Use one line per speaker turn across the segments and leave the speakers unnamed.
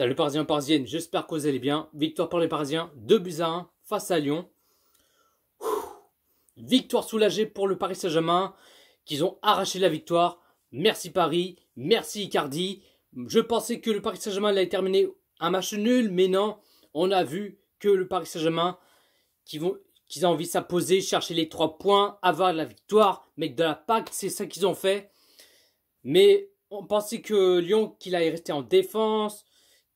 Salut Parisiens, Parisiennes, j'espère que vous allez bien. Victoire pour les Parisiens, 2-1 face à Lyon. Victoire soulagée pour le Paris Saint-Germain, qu'ils ont arraché la victoire. Merci Paris, merci Icardi. Je pensais que le Paris Saint-Germain allait terminer un match nul, mais non. On a vu que le Paris Saint-Germain, qu'ils ont envie de s'imposer, chercher les 3 points, avoir la victoire, mettre de la pacte, c'est ça qu'ils ont fait. Mais on pensait que Lyon, qu'il allait rester en défense,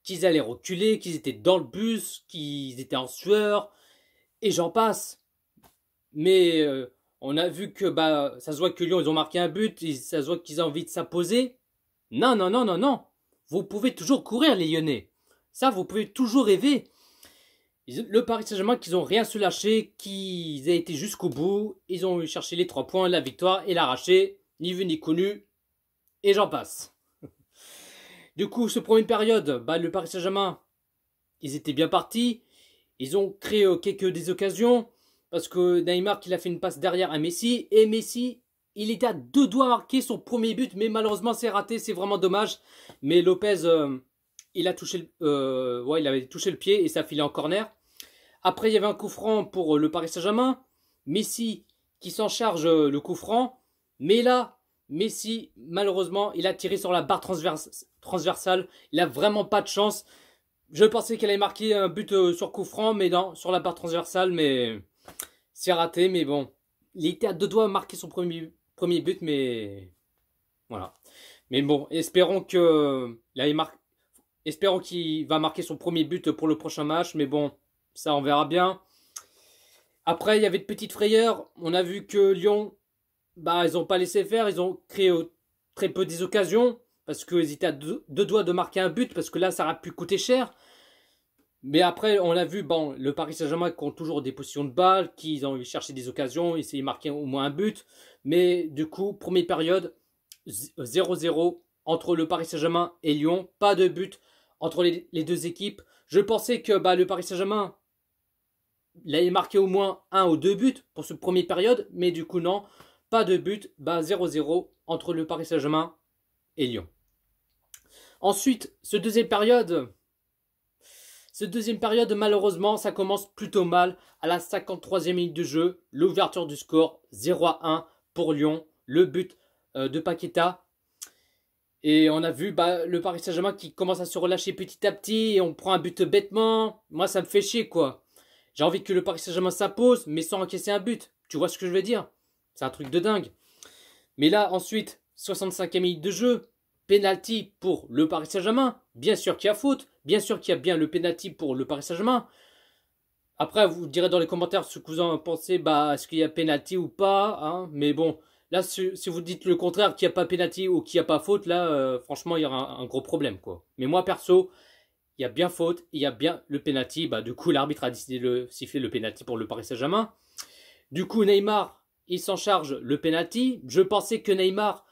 qu'ils allaient reculer, qu'ils étaient dans le bus, qu'ils étaient en sueur, et j'en passe. Mais on a vu que ça se voit que Lyon, ils ont marqué un but, et ça se voit qu'ils ont envie de s'imposer. Non, non, non, non, non. Vous pouvez toujours courir, les Lyonnais. Ça, vous pouvez toujours rêver. Le Paris Saint-Germain, qu'ils n'ont rien su lâcher, qu'ils aient été jusqu'au bout. Ils ont cherché les 3 points, la victoire, et l'arraché. Ni vu ni connu. Et j'en passe. Du coup, ce première période, le Paris Saint-Germain, ils étaient bien partis. Ils ont créé quelques des occasions. Parce que Neymar, il a fait une passe derrière à Messi. Et Messi, il était à 2 doigts à marquer son premier but. Mais malheureusement, c'est raté. C'est vraiment dommage. Mais Lopez, il avait touché le pied et ça filait en corner. Après, il y avait un coup franc pour le Paris Saint-Germain. Messi qui s'en charge le coup franc. Mais là, Messi, malheureusement, il a tiré sur la barre transversale. Il a vraiment pas de chance. Je pensais qu'il allait marquer un but sur coup franc, mais non, sur la barre transversale, mais c'est raté. Mais bon, il était à 2 doigts de marquer son premier but, mais voilà. Mais bon, espérons qu'il va marquer son premier but pour le prochain match, mais bon, ça on verra bien. Après, il y avait de petites frayeurs. On a vu que Lyon, ils n'ont pas laissé faire. Ils ont créé très peu des occasions. Parce qu'ils étaient à 2 doigts de marquer un but. Parce que là, ça aurait pu coûter cher. Mais après, on a vu, le Paris Saint-Germain qui ont toujours des positions de balle. Qui ont cherché des occasions. Essayer de marquer au moins un but. Mais du coup, première période, 0-0 entre le Paris Saint-Germain et Lyon. Pas de but entre les deux équipes. Je pensais que le Paris Saint-Germain, il allait marquer au moins 1 ou 2 buts pour cette première période. Mais du coup, non. Pas de but, 0-0 entre le Paris Saint-Germain et Lyon. Ensuite, ce deuxième période, malheureusement, ça commence plutôt mal. À la 53e minute de jeu, l'ouverture du score, 0-1 pour Lyon. Le but de Paqueta. Et on a vu le Paris Saint-Germain qui commence à se relâcher petit à petit. Et on prend un but bêtement. Moi, ça me fait chier, quoi. J'ai envie que le Paris Saint-Germain s'impose, mais sans encaisser un but. Tu vois ce que je veux dire? C'est un truc de dingue. Mais là, ensuite, 65e minute de jeu, penalty pour le Paris Saint-Germain. Bien sûr qu'il y a faute. Bien sûr qu'il y a bien le penalty pour le Paris Saint-Germain. Après, vous direz dans les commentaires ce que vous en pensez. Est-ce qu'il y a penalty ou pas, hein? Mais bon, là, si vous dites le contraire, qu'il n'y a pas penalty ou qu'il n'y a pas faute, là, franchement, il y aura un gros problème, quoi. Mais moi, perso, il y a bien faute, il y a bien le penalty. Du coup, l'arbitre a décidé de siffler le penalty pour le Paris Saint-Germain. Du coup, Neymar, il s'en charge le penalty. Je pensais que Neymar,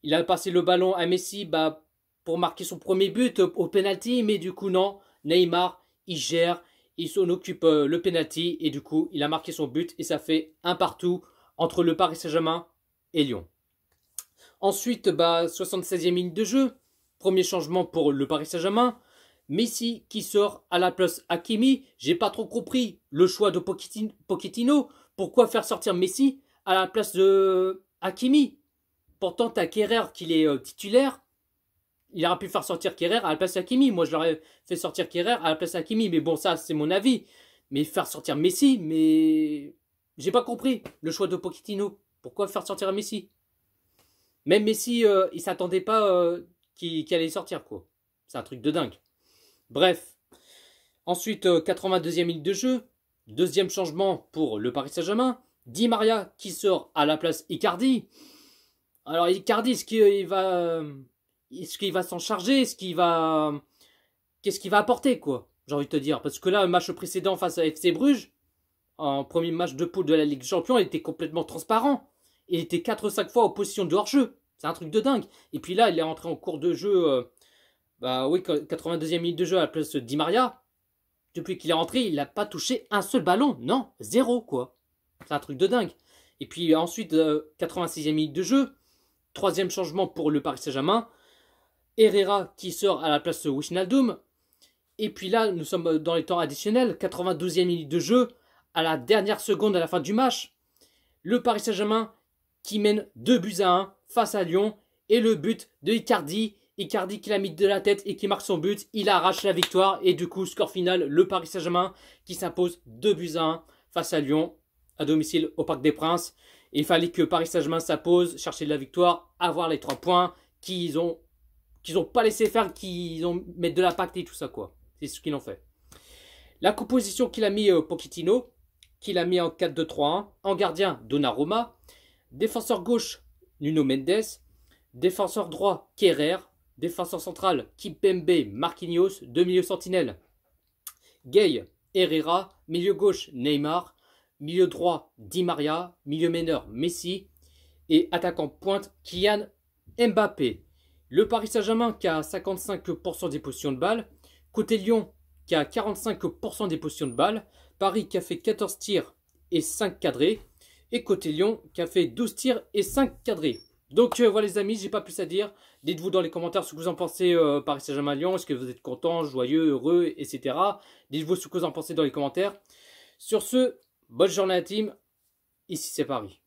il a passé le ballon à Messi pour marquer son premier but au penalty. Mais du coup, non. Neymar, il gère, il s'en occupe le penalty. Et du coup, il a marqué son but. Et ça fait 1-1 entre le Paris Saint-Germain et Lyon. Ensuite, 76e minute de jeu. Premier changement pour le Paris Saint-Germain. Messi qui sort à la place Hakimi. J'ai pas trop compris le choix de Pochettino. Pourquoi faire sortir Messi à la place de Hakimi? Pourtant, t'as Kerrer qui est titulaire. Il aurait pu faire sortir Kerrer à la place d'Hakimi. Moi, je l'aurais fait sortir Kerrer à la place d'Hakimi. Mais bon, ça, c'est mon avis. Mais faire sortir Messi, mais j'ai pas compris le choix de Pochettino. Pourquoi faire sortir Messi? Même Messi, il s'attendait pas qu'il allait sortir, quoi. C'est un truc de dingue. Bref. Ensuite, 82e minute de jeu. Deuxième changement pour le Paris Saint-Germain. Di Maria qui sort à la place Icardi. Alors Icardi, est-ce qu'il va s'en charger? Qu'est-ce qu'il va apporter, quoi? J'ai envie de te dire. Parce que là, le match précédent face à FC Bruges, en premier match de poule de la Ligue des Champions, il était complètement transparent. Il était 4 ou 5 fois en position de hors-jeu. C'est un truc de dingue. Et puis là, il est rentré en cours de jeu. 82e minute de jeu à la place de Di Maria. Depuis qu'il est rentré, il n'a pas touché un seul ballon. Non, 0, quoi. C'est un truc de dingue. Et puis ensuite, 86e minute de jeu. Troisième changement pour le Paris Saint-Germain. Herrera qui sort à la place de Wijnaldum. Et puis là, nous sommes dans les temps additionnels, 92e minute de jeu, à la dernière seconde à la fin du match. Le Paris Saint-Germain qui mène 2-1 face à Lyon. Et le but de Icardi. Icardi qui l'a mis de la tête et qui marque son but. Il arrache la victoire. Et du coup, score final, le Paris Saint-Germain qui s'impose 2-1 face à Lyon, à domicile au Parc des Princes. Et il fallait que Paris Saint-Germain s'impose, chercher de la victoire, avoir les 3 points qu'ils ont pas laissé faire, qu'ils ont mis de l'impact et tout ça, quoi. C'est ce qu'ils ont fait. La composition qu'il a mis Pochettino, qu'il a mis en 4-2-3-1. En gardien, Donnarumma. Défenseur gauche, Nuno Mendes. Défenseur droit, Kerrer. Défenseur central, Kimpembe, Marquinhos. Deux milieux sentinelles, Gay, Herrera. Milieu gauche, Neymar. Milieu droit, Di Maria. Milieu meneur, Messi. Et attaquant pointe, Kylian Mbappé. Le Paris Saint-Germain qui a 55% des possessions de balles. Côté Lyon qui a 45% des possessions de balles. Paris qui a fait 14 tirs et 5 cadrés. Et côté Lyon qui a fait 12 tirs et 5 cadrés. Donc voilà les amis, j'ai pas plus à dire. Dites-vous dans les commentaires ce que vous en pensez Paris Saint-Germain-Lyon. Est-ce que vous êtes content, joyeux, heureux, etc. Dites-vous ce que vous en pensez dans les commentaires. Sur ce, bonne journée à la team. Ici c'est Paris.